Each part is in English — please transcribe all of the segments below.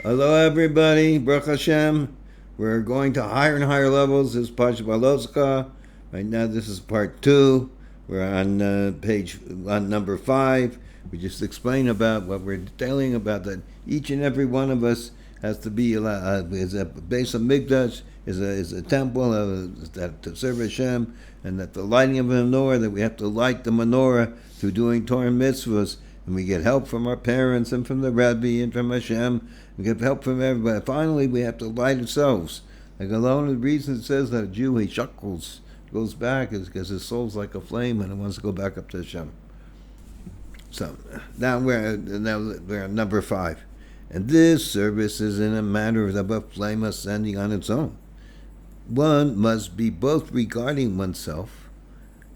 Hello, everybody. Baruch Hashem. We're going to higher and higher levels. This is Parsha BAHAOLESCHA. Right now, this is part 2. We're on on number 5. We just explained about what we're detailing about that each and every one of us has to be is a base of Mikdash, is a temple that to serve Hashem, and that the lighting of the menorah, that we have to light the menorah through doing Torah and mitzvahs, and we get help from our parents and from the Rebbe and from Hashem. We get help from everybody. Finally, we have to light ourselves. Like alone, the reason it says that a Jew, he chuckles, goes back, is because his soul's like a flame and it wants to go back up to Hashem. So now we're on number 5. And this service is in a matter of a flame ascending on its own. One must be both regarding oneself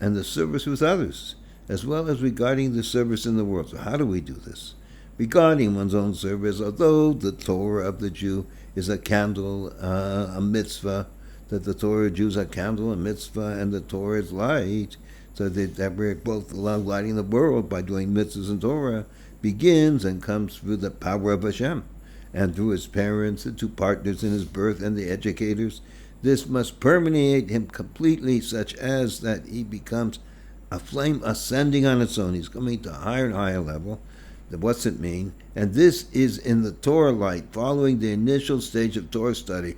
and the service with others, as well as regarding the service in the world. So how do we do this? Regarding one's own service, although the Torah of the Jew is a candle, a mitzvah, that the Torah of Jews are a candle, a mitzvah, and the Torah is light, so that we're both lighting the world by doing mitzvahs and Torah, begins and comes through the power of Hashem, and through his parents, the 2 partners in his birth, and the educators. This must permeate him completely, such as that he becomes a flame ascending on its own. He's coming to a higher and higher level. What's it mean? And this is in the Torah light, following the initial stage of Torah study,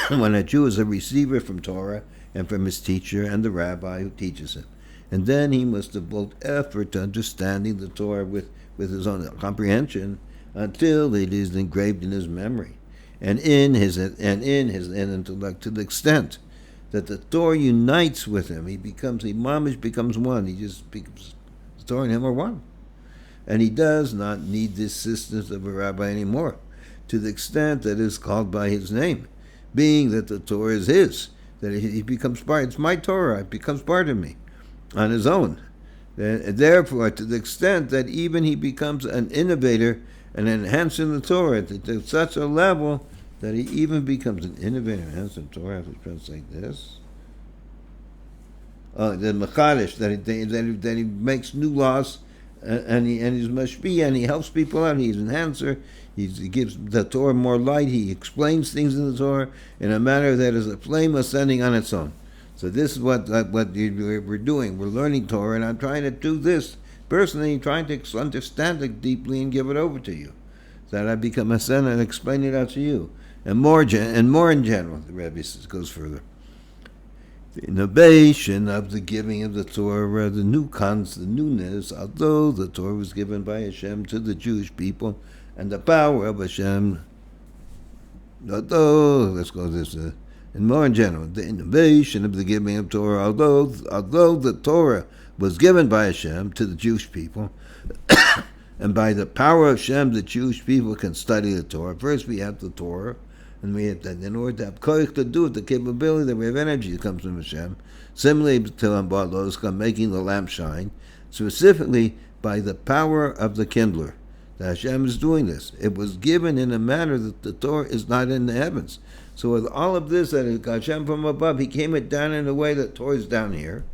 when a Jew is a receiver from Torah and from his teacher and the rabbi who teaches him. And then he must devote effort to understanding the Torah with his own comprehension until it is engraved in his memory and in his intellect, to the extent that the Torah unites with him. He mamish becomes one. He just becomes, the Torah and him are one. And he does not need the assistance of a rabbi anymore, to the extent that it is called by his name, being that the Torah is his, that he becomes part. It's my Torah. It becomes part of me on his own. Therefore, to the extent that even he becomes an innovator and enhancer in the Torah to such a level that he even becomes an innovator and enhancer in the Torah. I have to translate this. The Machadish, that he makes new laws, and he's mashpia, and he helps people out. He's an enhancer. He gives the Torah more light. He explains things in the Torah in a manner that is a flame ascending on its own. So this is what we're doing. We're learning Torah, and I'm trying to do this personally, trying to understand it deeply and give it over to you, so that I become a son and explain it out to you, and more in general. The Rebbe goes further. The innovation of the giving of the Torah, the newness, although the Torah was given by Hashem to the Jewish people, and the power of Hashem, and more in general, the innovation of the giving of Torah, although the Torah was given by Hashem to the Jewish people, and by the power of Hashem, the Jewish people can study the Torah. First, we have the Torah, and we have that in order to have koich to do it, the capability that we have energy that comes from Hashem. Similarly to BAHAOLESCHA, making the lamp shine, specifically by the power of the kindler. That Hashem is doing this. It was given in a manner that the Torah is not in the heavens. So with all of this, that is Hashem from above, he came it down in a way that Torah is down here.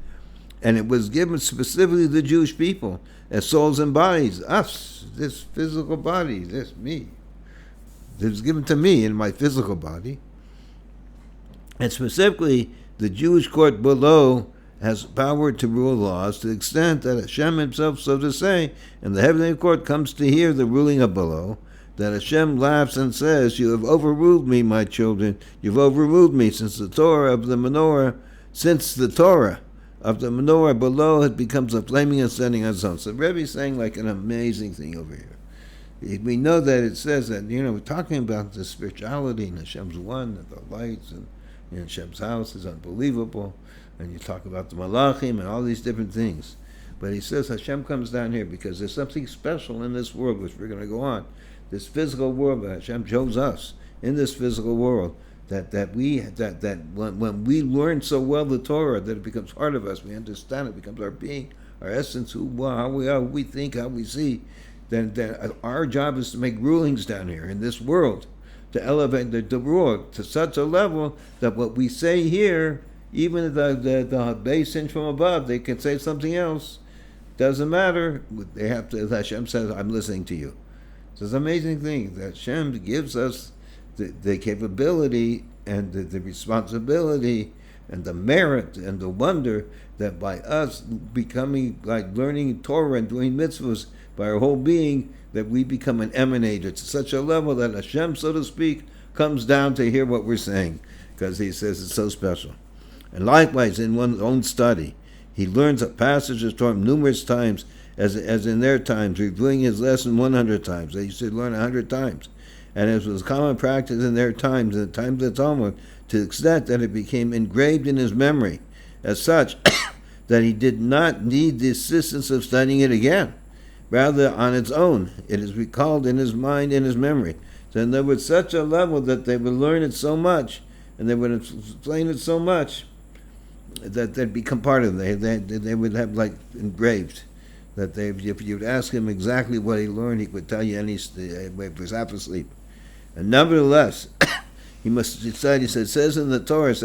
And it was given specifically to the Jewish people as souls and bodies. Us, this physical body, this me. It was given to me in my physical body. And specifically, the Jewish court below has power to rule laws to the extent that Hashem himself, so to say, in the heavenly court comes to hear the ruling of below, that Hashem laughs and says, "You have overruled me, my children. You've overruled me, since the Torah of the menorah below it becomes a flaming ascending on its own." So Rebbe is saying like an amazing thing over here. We know that it says that, we're talking about the spirituality, and Hashem's one, and the lights, and Hashem's house is unbelievable, and you talk about the Malachim and all these different things. But he says Hashem comes down here because there's something special in this world, which we're going to go on. This physical world that Hashem chose us in this physical world, that when we learn so well the Torah, that it becomes part of us, we understand it, becomes our being, our essence, how we are, who we think, how we see. Then our job is to make rulings down here in this world, to elevate the rule to such a level that what we say here, even the base inch from above, they can say something else. Doesn't matter. They have to. Hashem says, "I'm listening to you." So it's an amazing thing that Hashem gives us the capability and the responsibility and the merit and the wonder that by us becoming, like learning Torah and doing mitzvahs by our whole being, that we become an emanator to such a level that Hashem, so to speak, comes down to hear what we're saying, because he says it's so special. And likewise, in one's own study, he learns a passage of Torah numerous times, as in their times, reviewing his lesson 100 times. They used to learn 100 times. And as was common practice in their times, in the times of the Talmud, to the extent that it became engraved in his memory, as such that he did not need the assistance of studying it again. Rather, on its own, it is recalled in his mind and his memory. So there was such a level that they would learn it so much, and they would explain it so much, that they'd become part of it. They would have like engraved. That if you'd ask him exactly what he learned, he could tell you if he was half asleep. And nevertheless, he must decide. He says, says in the Torah,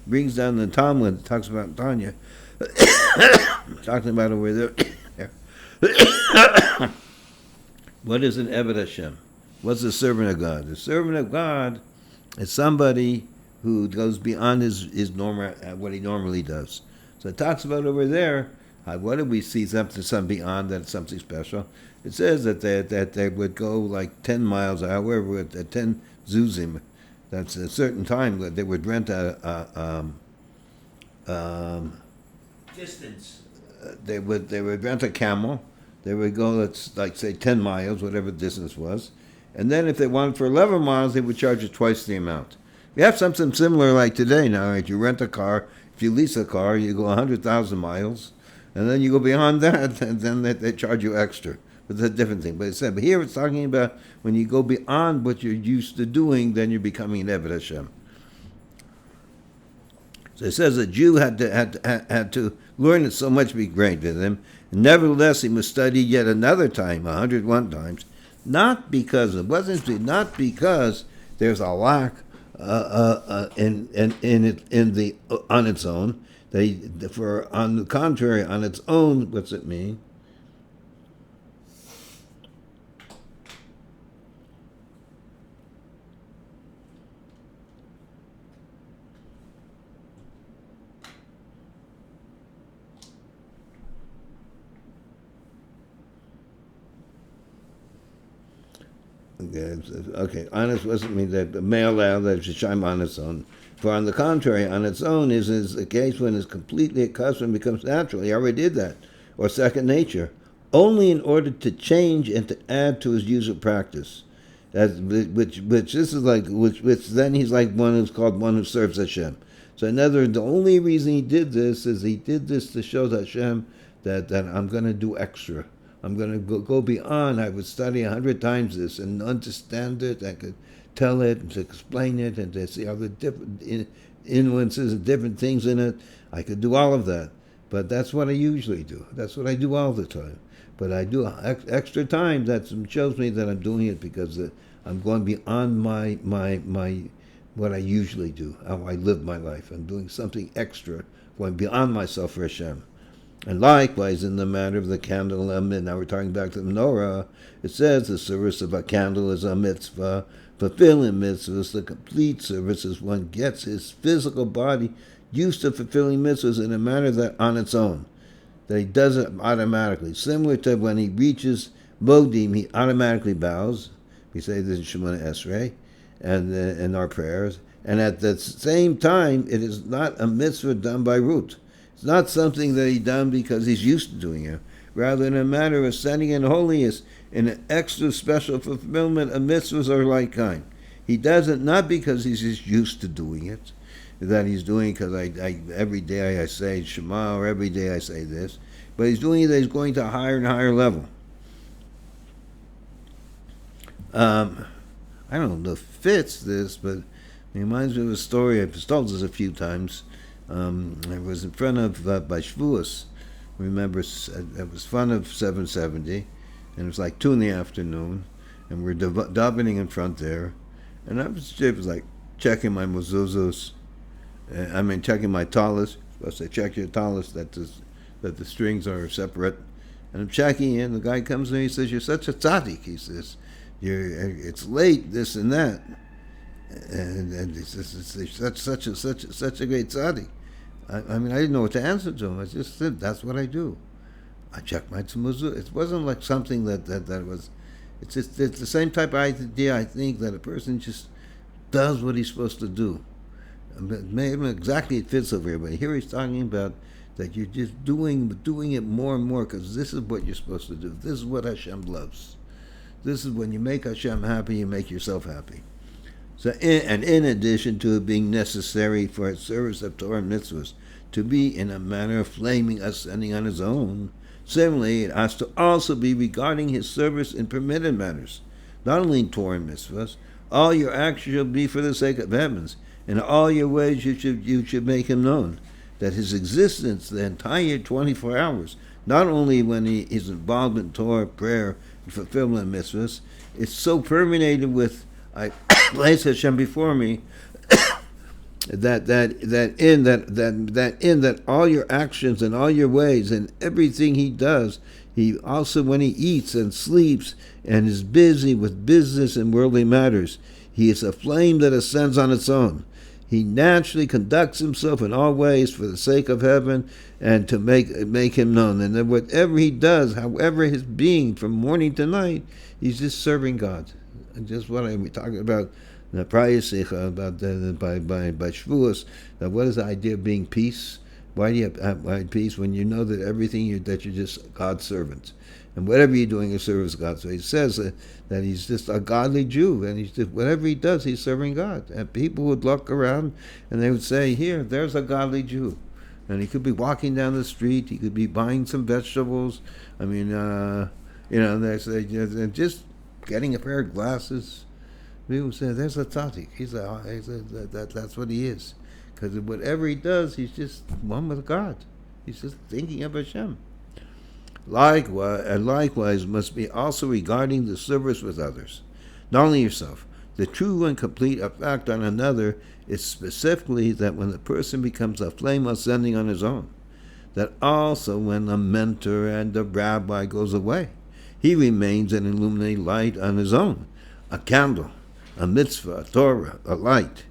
brings down the Talmud, talks about Tanya, talking about over there. What is an Eved Hashem? What's a servant of God? The servant of God is somebody who goes beyond his normal, what he normally does. So it talks about over there. What do we see something beyond that? Something special. It says that they would go like 10 miles, however, at 10 zuzim. That's a certain time that they would rent a distance. They would rent a camel. They would go, let's like say 10 miles, whatever the distance was, and then if they wanted for 11 miles, they would charge you twice the amount. We have something similar like today now. Right? You rent a car. If you lease a car, you go 100,000 miles. And then you go beyond that, and then they charge you extra. But it's a different thing. But here it's talking about when you go beyond what you're used to doing, then you're becoming an Eved Hashem. So it says a Jew had to learn it so much to be great with him. And nevertheless, he must study yet another time, 101 times, not because there's a lack in it on its own. On the contrary, on its own, what's it mean? Okay, honest doesn't mean that the male out that should shine on its own. For on the contrary, on its own is a case when it's completely accustomed, becomes natural. He already did that, or second nature, only in order to change and to add to his usual practice. Which then he's like one who's called one who serves Hashem. So in other words, the only reason he did this is he did this to show Hashem that I'm going to do extra. I'm going to go beyond. I would study 100 times this and understand it. I could tell it and to explain it and to see all the different influences and different things in it. I could do all of that. But that's what I usually do. That's what I do all the time. But I do extra time. That shows me that I'm doing it because I'm going beyond my what I usually do, how I live my life. I'm doing something extra, going beyond myself for Hashem. And likewise, in the matter of the candle, now we're talking back to the menorah, it says the service of a candle is a mitzvah. Fulfilling mitzvahs, the complete service, is one gets his physical body used to fulfilling mitzvahs in a manner that on its own, that he does it automatically. Similar to when he reaches Modim, he automatically bows. We say this in Shemona Esrei, and in our prayers. And at the same time, it is not a mitzvah done by rote. It's not something that he done because he's used to doing it. Rather, in a matter of ascending in holiness, in an extra special fulfillment of mitzvahs or like kind. He does it not because he's just used to doing it, that he's doing because I every day I say Shema or every day I say this, but he's doing it that he's going to a higher and higher level. I don't know if it fits this, but it reminds me of a story. I've told this a few times. I was in front of by Shavuos. Remember, it was fun of 770, and it was like 2 p.m, and we're davening in front there, and it was like checking my mezuzos, checking my talis. Supposed to check your talis that the strings are separate, And I'm checking in. The guy comes in. He says, "You're such a tzaddik." He says, "It's late, this and that." And he says, "It's such a great tzaddik." I mean, I didn't know what to answer to him. I just said, "That's what I do." I checked my tzmuzah. It wasn't like something that was. It's the same type of idea. I think that a person just does what he's supposed to do. Maybe exactly it fits over here, but here he's talking about that you're just doing it more and more because this is what you're supposed to do. This is what Hashem loves. This is when you make Hashem happy, you make yourself happy. So, in addition to it being necessary for its service of Torah and mitzvahs to be in a manner of flaming, ascending on his own, similarly, it has to also be regarding his service in permitted matters, not only in Torah and mitzvahs. All your actions shall be for the sake of heavens. In all your ways you should make him known. That his existence, the entire 24 hours, not only when he is involved in Torah, prayer, and fulfillment of mitzvahs, it's so permeated with, I place Hashem before me, that all your actions and all your ways and everything he does, he also, when he eats and sleeps and is busy with business and worldly matters, he is a flame that ascends on its own. He naturally conducts himself in all ways for the sake of heaven and to make him known. And then whatever he does, however his being from morning to night, he's just serving God. And just what we talking about in the prior sikha about by Shavuos, that what is the idea of being peace? Why do you have peace when you know that everything that you're just God's servant, and whatever you're doing is service God. So he says that he's just a godly Jew, and he's just, whatever he does, he's serving God. And people would look around and they would say, "Here, there's a godly Jew," and he could be walking down the street, he could be buying some vegetables. I mean, they're just getting a pair of glasses. People say, "There's a tzaddik. That's what he is." Because whatever he does, he's just one with God. He's just thinking of Hashem. Likewise must be also regarding the service with others. Not only yourself. The true and complete effect on another is specifically that when the person becomes a flame ascending on his own, that also when the mentor and the rabbi goes away, he remains an illuminating light on his own, a candle, a mitzvah, a Torah, a light,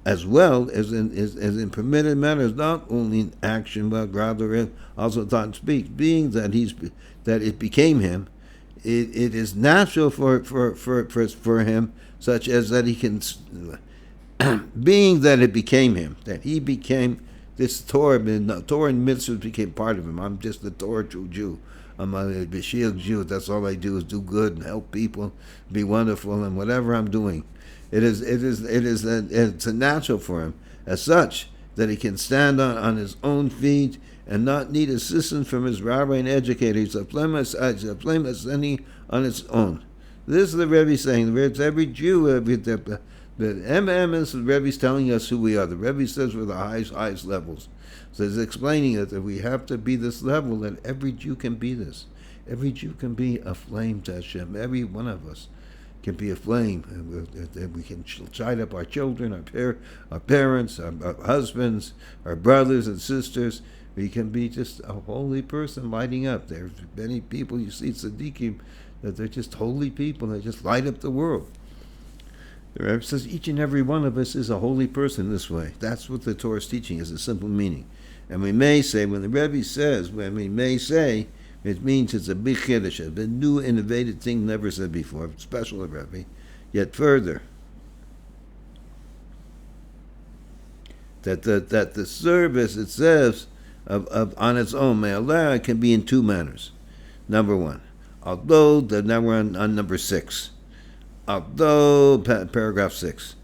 as well as in permitted matters, not only in action but rather also thought and speech. Being that it became him, it is natural for him, such as that he can. Being that it became him, that he became this Torah and mitzvahs became part of him. I'm just a Torah Jew. I'm a B'shil Jew. That's all I do is do good and help people, be wonderful, and whatever I'm doing, it's a natural for him as such that he can stand on his own feet and not need assistance from his rabbi and educator. He's a flame ascending on its own. This is the Rebbe saying. It's every Jew. The is the Rebbe's telling us who we are. The Rebbe says we're the highest levels. So he's explaining it that we have to be this level, that every Jew can be this. Every Jew can be a flame to Hashem. Every one of us can be a flame. We can light up our children, our parents, our husbands, our brothers and sisters. We can be just a holy person lighting up. There's many people you see tzaddikim that they're just holy people. They just light up the world. The Rebbe says each and every one of us is a holy person this way. That's what the Torah is teaching, is a simple meaning. And we may say, when the Rebbe says, it means it's a big chiddush, a new innovative thing never said before, special of Rebbe. Yet further, that the service, it says, of on its own, me'aleh, can be in two manners. Number one, although, now we're on number 6. Although, paragraph 6,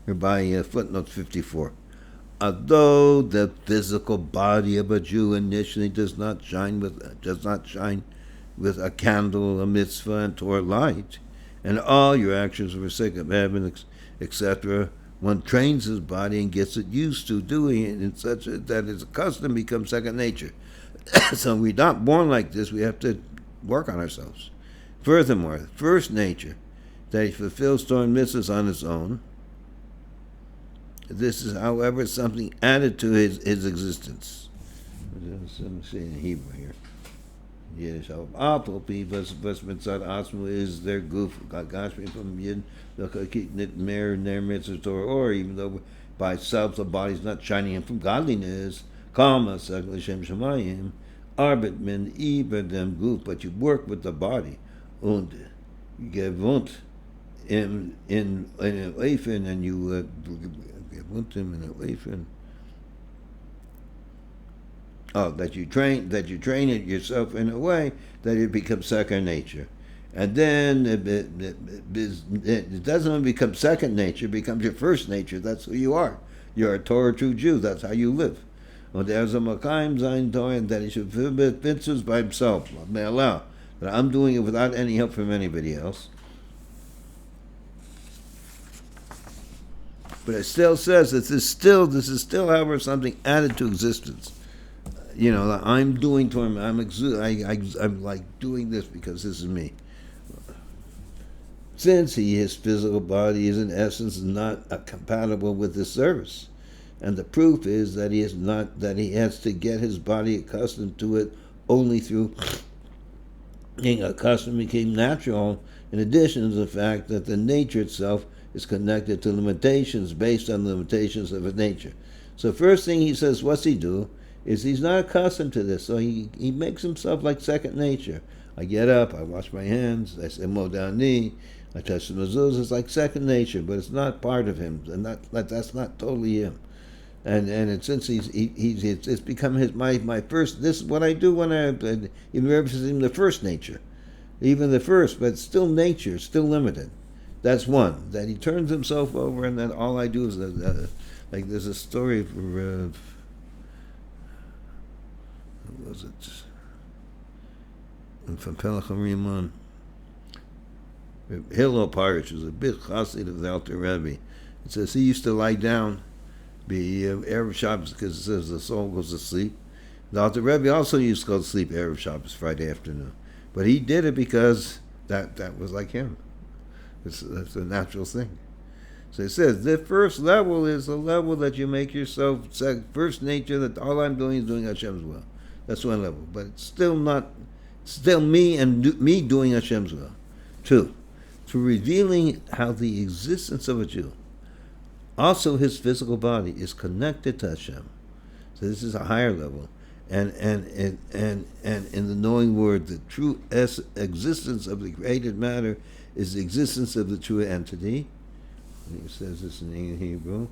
we're by footnote 54. Although the physical body of a Jew initially does not shine with a candle, a mitzvah, and Torah light, and all your actions for the sake of heaven, etc., one trains his body and gets it used to doing it in such that its custom becomes second nature. So we're not born like this. We have to work on ourselves. Furthermore, the first nature, that he fulfills Torah and mitzvahs on his own. This is, however, something added to his existence. Let me see in Hebrew here. Yiddish. Apple was mitzad asmu is their goof. Gashmi from Yid. Nit mer ner mitzvah Torah. Or even though by itself the body's not shining in from godliness. Kama sag l'shem shemayim. Arbet min iber dem goof. But you work with the body. Und gewohnt in Leifen, and you gewohnt him in Leifen. Oh, that you train it yourself in a way that it becomes second nature, and then it doesn't become second nature; it becomes your first nature. That's who you are. You're a Torah true Jew. That's how you live. Und there's a Makayim Zayin Torah that he should feel by himself. May allow that I'm doing it without any help from anybody else. But it still says that this is still, however, something added to existence. You know, I'm doing to him. I'm like doing this because this is me. Since his physical body is in essence not compatible with this service, and the proof is that he has to get his body accustomed to it only through being accustomed became natural. In addition to the fact that the nature itself is connected to limitations based on the limitations of its nature. So first thing he says, what's he do? Is he's not accustomed to this, so he makes himself like second nature. I get up, I wash my hands, I say modani, I touch the mezuzah. It's like second nature, but it's not part of him, and that's not totally him. And since it's become my first. This is what I do when even Rebbe says even the first nature, even the first, but it's still nature, still limited. That's one that he turns himself over, and then all I do is like there's a story for. What was it? From Pelachim Riman. Hillel Parish was a big chassid of the Alter Rebbe. It says he used to lie down, be Erev Shabbos, because it says the soul goes to sleep. The Alter Rebbe also used to go to sleep Erev Shabbos, Friday afternoon. But he did it because that was like him. That's a natural thing. So it says the first level is the level that you make yourself first nature, that all I'm doing is doing Hashem's will. That's one level, but it's still me and me doing Hashem's will. Two, through revealing how the existence of a Jew, also his physical body, is connected to Hashem. So this is a higher level, and in the knowing word, the true existence of the created matter is the existence of the true entity. He says this in Hebrew.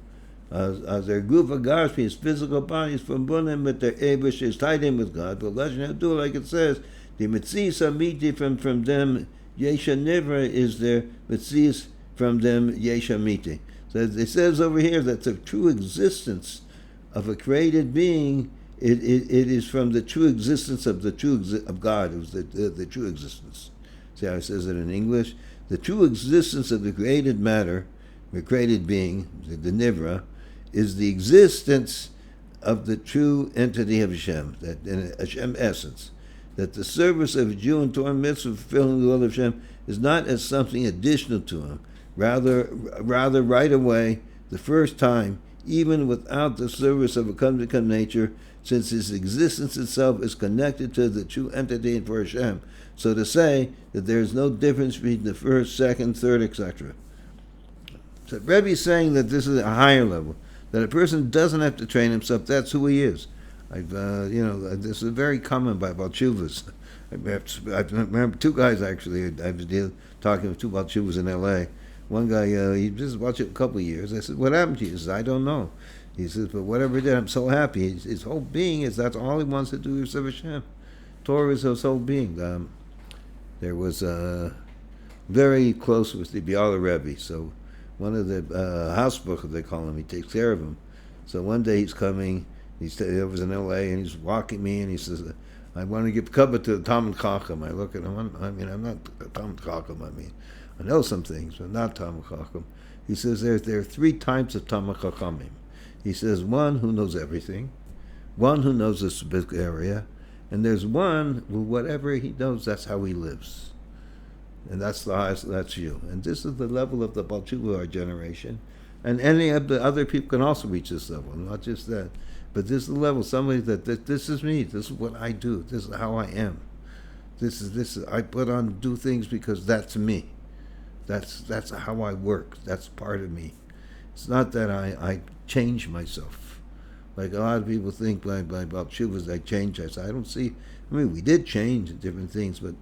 As their gufa gashmi, his physical body is from bunim, but their ebush is tied in with God. But Lashon do like it says, the mitzvahs amiti from them yesha nivra is their mitzvahs from them yesha miti. So it says over here that the true existence of a created being, it is from the true existence of of God. It was the true existence. See how it says it in English? The true existence of the created matter, the created being, the nivra, is the existence of the true entity of Hashem, that in Hashem essence, that the service of a Jew in Torah mitzvah, fulfilling the will of Hashem, is not as something additional to him. Rather, right away, the first time, even without the service of a come-to-come nature, since his existence itself is connected to the true entity and for Hashem. So to say that there is no difference between the first, second, third, etc. So Rebbe is saying that this is a higher level, that a person doesn't have to train himself. That's who he is. This is very common by Baal Teshuvos. I remember two guys actually. I was talking with two Baal Teshuvos in L.A. One guy, he just watched it a couple of years. I said, "What happened to you?" He says, "I don't know." He says, "But whatever he did, I'm so happy." His whole being is that's all he wants to do is serve Hashem. Torah is his whole being. There was very close with the Biala Rebbe, so one of the housebookers, they call him, he takes care of him. So one day he's coming, he was in L.A., and he's walking me, and he says, "I want to give cover to the Talmud Chacham." I look at him, I'm not a Talmud Chacham, I know some things, but not Talmud Chacham. He says there are three types of Talmud Chachamim. He says one who knows everything, one who knows a specific area, and there's one who whatever he knows, that's how he lives. And that's the highest, that's you. And this is the level of the Baal Teshuvah, our generation. And any of the other people can also reach this level, not just that. But this is the level, somebody that this is me, this is what I do, this is how I am. I put on do things because that's me. That's how I work. That's part of me. It's not that I change myself. Like a lot of people think by Shuvas I change. I don't see. I mean, we did change different things, but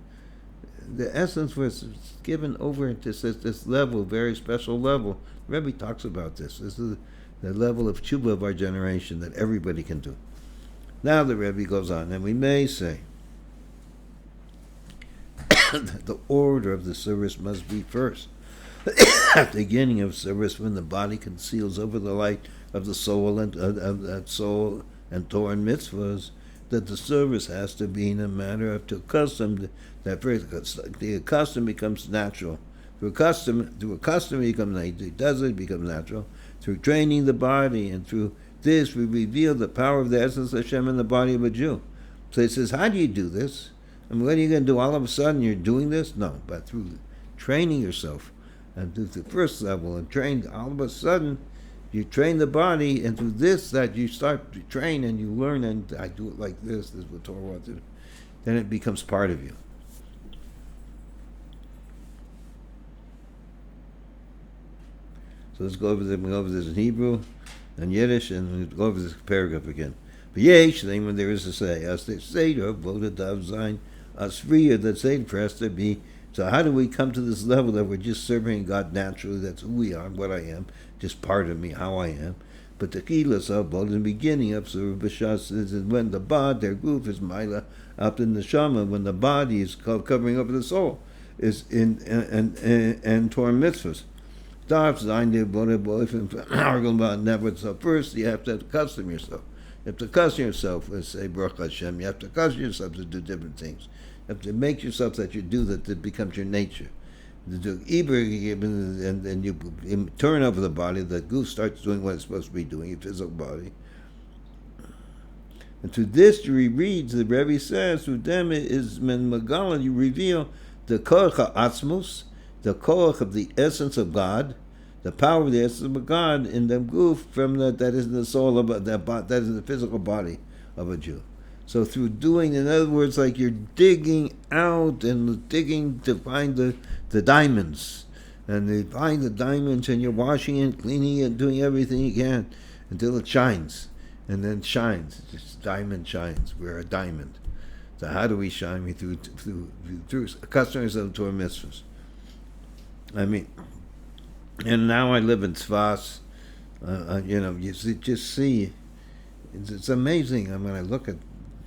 the essence was given over into this level, very special level. Rebbe talks about this. This is the level of tshuva of our generation that everybody can do. Now the Rebbe goes on, and we may say that the order of the service must be first. At the beginning of service, when the body conceals over the light of the soul and soul and Torah and mitzvahs, that the service has to be in a manner of to accustom that the custom becomes natural. Through a custom it becomes it becomes natural. Through training the body, and through this we reveal the power of the essence of Hashem in the body of a Jew. So he says, how do you do this? And what are you going to do? All of a sudden you're doing this? No, but through training yourself and through the first level and train, all of a sudden you train the body, and through this that you start to train and you learn, and I do it like this is what Torah wants to do, then it becomes part of you. So let's go over this in Hebrew and Yiddish, and we'll go over this paragraph again. V'yesh, then when there is a say, as the Seder, Voda Dav Zayin, Asriya, that Seder has to be. So how do we come to this level that we're just serving God naturally? That's who we are, what I am, just part of me, how I am. But the Kilas of both in the beginning of Surah Bashas is when the body, their goof is Maila up in the Shama, when the body is covering over the soul, is in and Torah mitzvahs. Never. So first you have to accustom yourself. You have to accustom yourself with say Baruch Hashem. You have to accustom yourself to do different things. You have to make yourself that you do that it becomes your nature. And you turn over the body, the goof starts doing what it's supposed to be doing, your physical body. And to this you read, the Rebbe says, through them is men magala, you reveal the koach ha'atzmus, the koach of the essence of God, the power of the essence of God in the goof from that is in the soul of that is in the physical body of a Jew. So through doing, in other words, like you're digging out and digging to find the diamonds. And you find the diamonds and you're washing it, cleaning it, doing everything you can until it shines. And then shines. Just diamond shines. We're a diamond. So how do we shine? We through customers of Torah mitzvahs. I mean, and now I live in Tzvas. Just see, it's amazing. I mean, I look at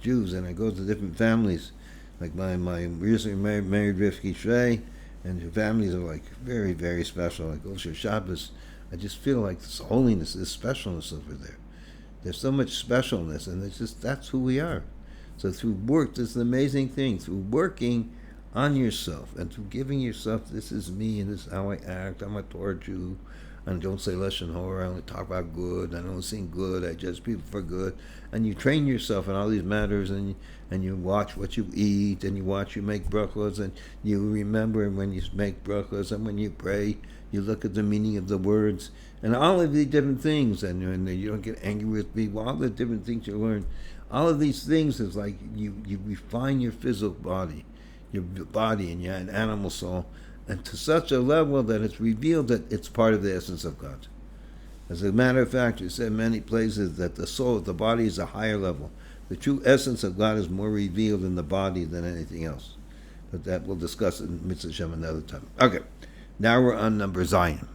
Jews and I go to different families, like my recently married Rivki Shrei, and her families are like very, very special. I go to Shabbos, I just feel like this holiness, this specialness over there. There's so much specialness, and it's just, that's who we are. So through work, this is an amazing thing. Through working on yourself and through giving yourself, this is me and this is how I act. I'm a Torah Jew. I don't say Lashon Hora. I only talk about good. I don't sing good. I judge people for good. And you train yourself in all these matters, and you watch what you eat, and you watch you make brachos, and you remember when you make brachos, and when you pray, you look at the meaning of the words, and all of these different things, and you don't get angry with people, all the different things you learn. All of these things is like you refine your physical body, and your animal soul, and to such a level that it's revealed that it's part of the essence of God. As a matter of fact, you said in many places that the soul, the body is a higher level. The true essence of God is more revealed in the body than anything else. But that we'll discuss in Mitzvah Shem another time. Okay, now we're on number Zion.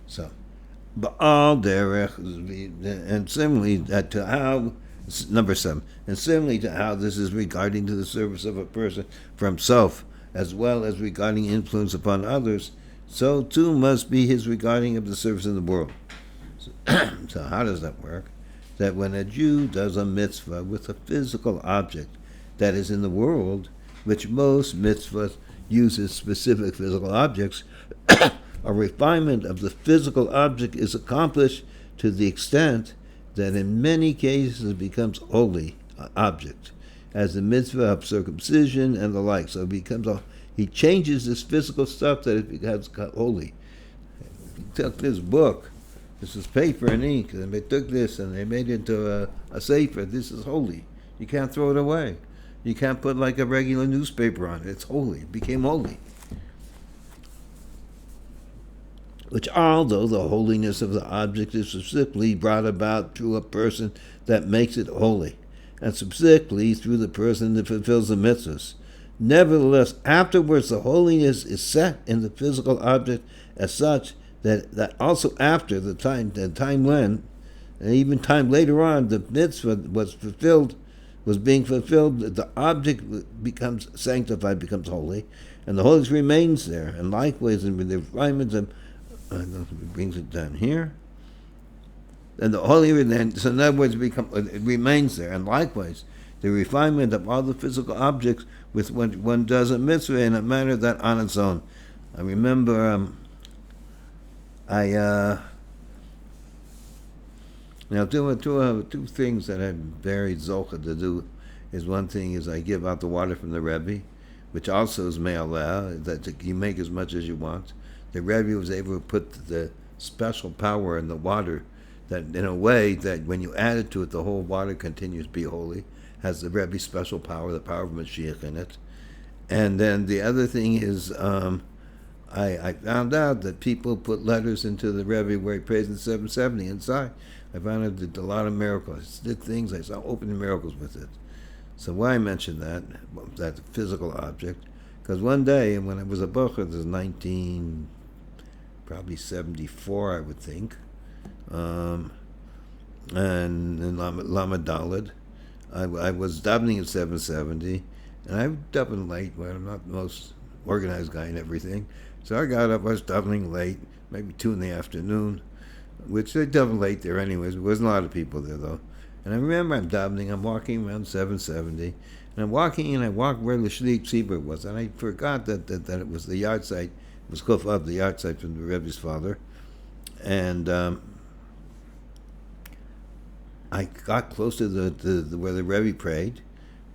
So, Ba'al Derech, and similarly to how, number 7, and similarly to how this is regarding to the service of a person for himself, as well as regarding influence upon others, so too must be his regarding of the service in the world. So how does that work? That when a Jew does a mitzvah with a physical object that is in the world, which most mitzvahs uses specific physical objects, a refinement of the physical object is accomplished to the extent that in many cases it becomes holy object, as the mitzvah of circumcision and the like. So it becomes he changes this physical stuff that it becomes holy. He took this book, this is paper and ink, and they took this and they made it into a sefer. This is holy. You can't throw it away. You can't put like a regular newspaper on it. It's holy. It became holy. Which, although the holiness of the object is specifically brought about through a person that makes it holy, and specifically through the person that fulfills the mitzvahs, nevertheless, afterwards the holiness is set in the physical object as such that also after the time when, and even time later on, the mitzvah was being fulfilled, the object becomes sanctified, becomes holy, and the holiness remains there. And likewise, in the refinements of it brings it down here. And the holy, so in other words, it remains there. And likewise, the refinement of all the physical objects with when one does a mitzvah in a manner that on its own. I remember, now two things that I'm very zocha to do. Is one thing is I give out the water from the Rebbe, which also is me'aleh, that you make as much as you want. The Rebbe was able to put the special power in the water that in a way that when you add it to it, the whole water continues to be holy, has the Rebbe's special power, the power of Mashiach in it. And then the other thing is I found out that people put letters into the Rebbe where he prays in 770 inside. I found out did a lot of miracles. Did things, I saw open miracles with it. So why I mentioned that physical object, because one day when I was a bocher, this was probably 74, I would think, and in Lamed Daled, I was davening at 770, and I'm davening late, but I'm not the most organized guy and everything. So I got up, I was davening late, maybe 2 in the afternoon, which they daven late there anyways. There wasn't a lot of people there though. And I remember I'm davening, I'm walking around 770, and I'm walking and I walked where the Shliach Tzibur was, and I forgot that it was the yard site. It was Kuf Av, the yard site from the Rebbe's father. And I got close to the where the Rebbe prayed,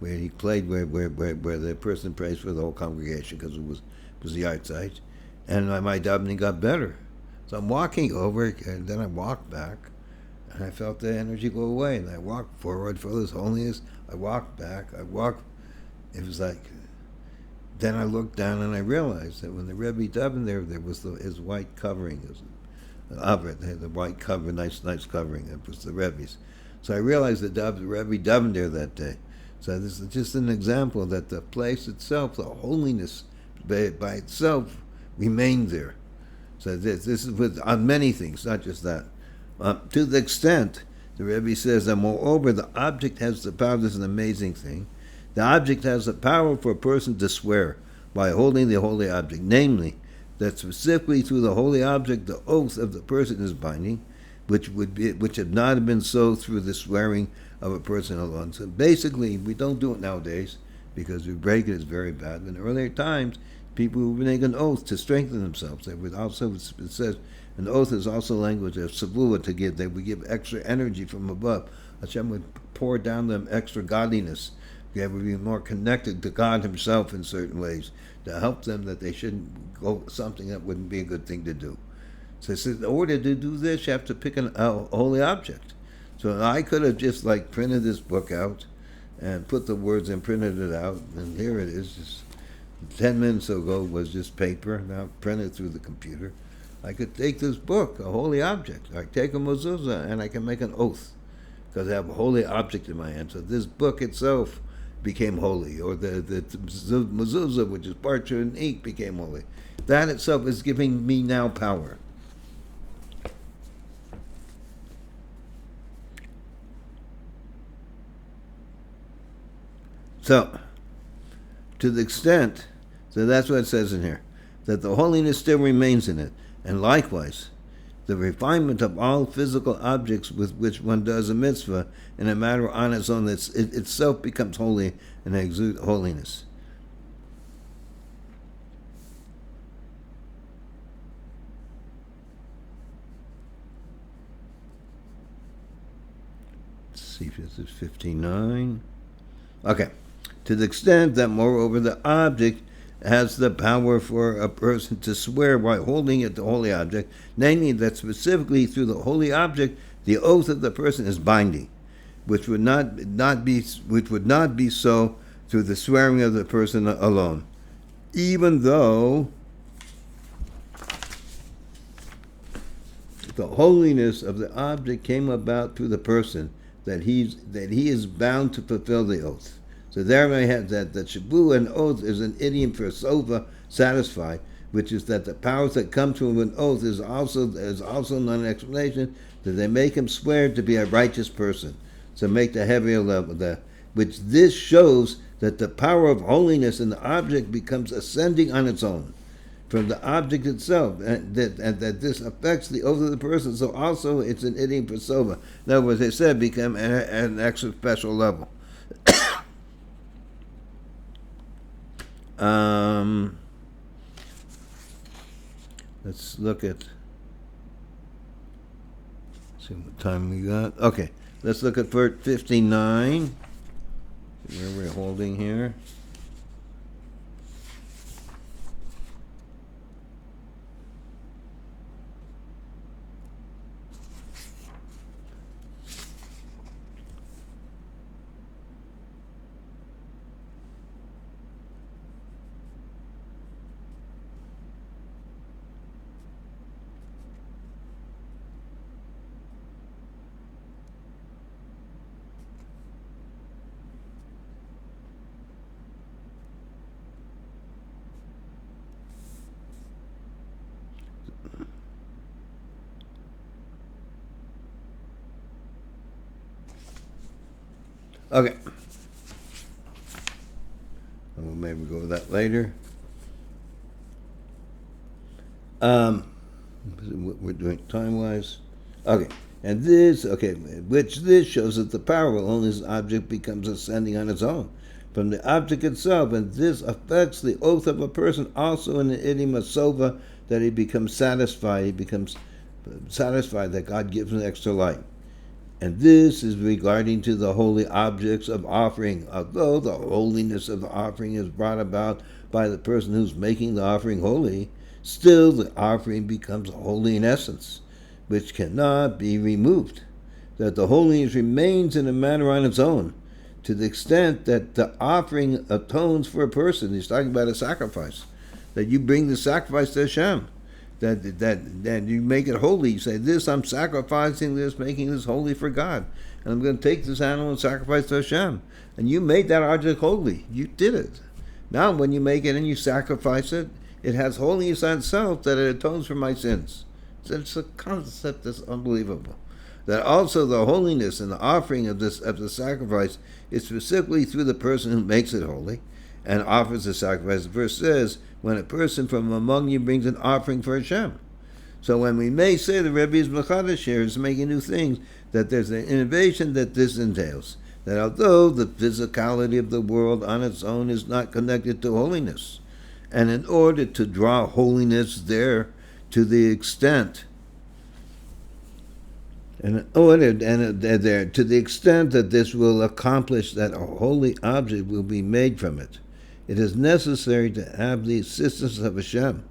where he played, where the person prays for the whole congregation, because it was the yard site, and my davening got better. So I'm walking over, and then I walked back, and I felt the energy go away, and I walked forward for this holiness. I walked back. It was like. Then I looked down and I realized that when the Rebbe davened there was his white covering, the white cover, nice covering. It was the Rebbe's. So I realized that the Rebbe davened there that day. So this is just an example that the place itself, the holiness by itself, remained there. So this is on many things, not just that. To the extent, the Rebbe says that moreover, the object has the power. This is an amazing thing. The object has the power for a person to swear by holding the holy object, namely, that specifically through the holy object the oath of the person is binding, which had not been so through the swearing of a person alone. So basically, we don't do it nowadays because we break it. It's very bad. In earlier times, people would make an oath to strengthen themselves. They would also, it says, an oath is also language of savua to give. They would give extra energy from above. Hashem would pour down them extra godliness. They would be more connected to God Himself in certain ways to help them that they shouldn't go something that wouldn't be a good thing to do. So it says, in order to do this, you have to pick a holy object. So I could have just like printed this book out and put the words and printed it out, and here it is. Just 10 minutes ago was just paper, now printed through the computer. I could take this book, a holy object. I take a mezuzah and I can make an oath because I have a holy object in my hand. So this book itself became holy, or the mezuzah, which is Parsha and ink, became holy. That itself is giving me now power. So, to the extent, so that's what it says in here, that the holiness still remains in it, and likewise, the refinement of all physical objects with which one does a mitzvah in a matter on its own, it itself becomes holy and exudes holiness. Let's see if this is 59. Okay. To the extent that, moreover, the object has the power for a person to swear while holding it, the holy object, namely that specifically through the holy object, the oath of the person is binding, which would not be so through the swearing of the person alone, even though the holiness of the object came about through the person, that he is bound to fulfill the oath. So there we have that shabu and oath is an idiom for sova, satisfied, which is that the powers that come to an oath is also not an explanation that they make him swear to be a righteous person. So make the heavier level there, which this shows that the power of holiness in the object becomes ascending on its own from the object itself, and that this affects the oath of the person. So also it's an idiom for sova. In other words, they said become an extra special level. Let's look at, see what time we got. Okay, let's look at verse 59, where we're holding here. Okay. We'll maybe go over that later. We're doing time-wise. Okay. And this, which this shows that the power of only this object becomes ascending on its own from the object itself, and this affects the oath of a person also in the idiom of sova, that he becomes satisfied. He becomes satisfied that God gives him extra light. And this is regarding to the holy objects of offering. Although the holiness of the offering is brought about by the person who's making the offering holy, still the offering becomes holy in essence, which cannot be removed. That the holiness remains in a manner on its own, to the extent that the offering atones for a person. He's talking about a sacrifice. That you bring the sacrifice to Hashem. That you make it holy. You say, this, I'm sacrificing this, making this holy for God. And I'm going to take this animal and sacrifice to Hashem. And you made that object holy. You did it. Now when you make it and you sacrifice it, it has holiness on itself, that it atones for my sins. So it's a concept that's unbelievable. That also the holiness and the offering of the sacrifice is specifically through the person who makes it holy and offers the sacrifice. The verse says, when a person from among you brings an offering for Hashem. So when we may say the Rebbe is Malchus here, is making new things, that there's an innovation that this entails. That although the physicality of the world on its own is not connected to holiness, and in order to draw holiness there to the extent, to the extent that this will accomplish that a holy object will be made from it, it is necessary to have the assistance of Hashem,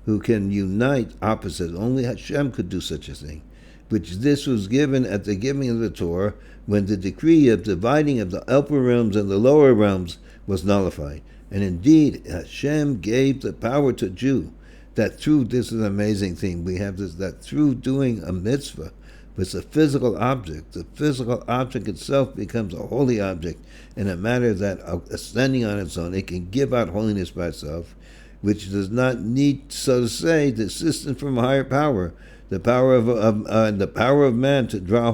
who can unite opposites. Only Hashem could do such a thing, which this was given at the giving of the Torah, when the decree of dividing of the upper realms and the lower realms was nullified. And indeed, Hashem gave the power to Jew, that through, this is an amazing thing, we have this, that through doing a mitzvah with a physical object, the physical object itself becomes a holy object in a manner that, ascending on its own, it can give out holiness by itself, which does not need, so to say, the assistance from a higher power, the power of man to draw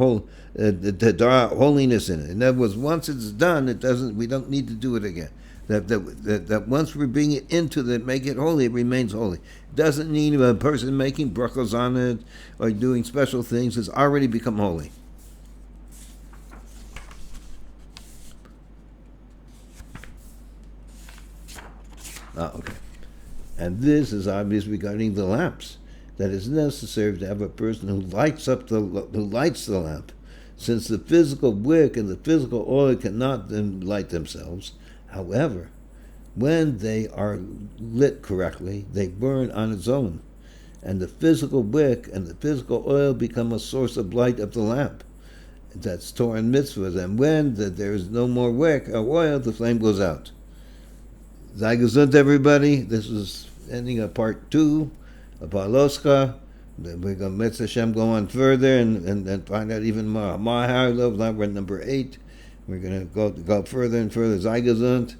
holiness in it. In other words, once it's done, we don't need to do it again. That once we bring it into that, make it holy, it remains holy. It doesn't need a person making brachos on it or doing special things. It's already become holy. Okay. And this is obvious regarding the lamps. That it's necessary to have a person who lights the lamp, since the physical wick and the physical oil cannot then light themselves. However, when they are lit correctly, they burn on its own, and the physical wick and the physical oil become a source of light of the lamp. That's Torah and mitzvahs. And when there is no more wick or oil, the flame goes out. Sei gesund, everybody. This is ending of part 2 of BAHAOLESCHA. We're going to, Mitzvah Hashem, go on further and find out even more. BAHAOLESCHA, now we're at number 8. We're going to go further and further. Sei gesund.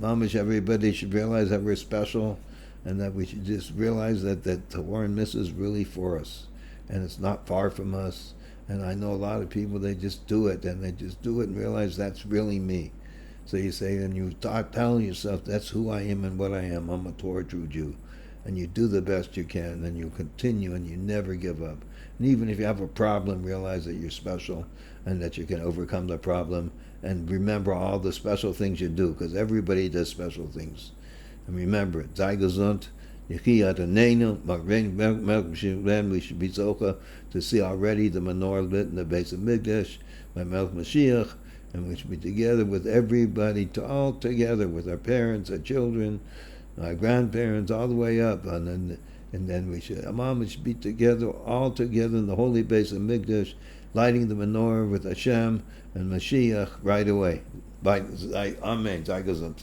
Mamish, everybody should realize that we're special, and that we should just realize that Torah and mitzvah is really for us, and it's not far from us. And I know a lot of people, they just do it, and they just do it and realize that's really me. So you say, and you start telling yourself, that's who I am and what I am. I'm a Torah true Jew. And you do the best you can, and you continue, and you never give up. And even if you have a problem, realize that you're special, and that you can overcome the problem. And remember all the special things you do, because everybody does special things. And remember, sei gesund, Yechi Adonenu, we should be zocha to see already the menorah lit in the base of Mikdash, by Melech Mashiach, and we should be together with everybody, all together with our parents, our children, our grandparents, all the way up, and then we should, Mom, should be together, all together in the holy base of Mikdash, lighting the menorah with Hashem and Mashiach right away. Amen. Sei gesund.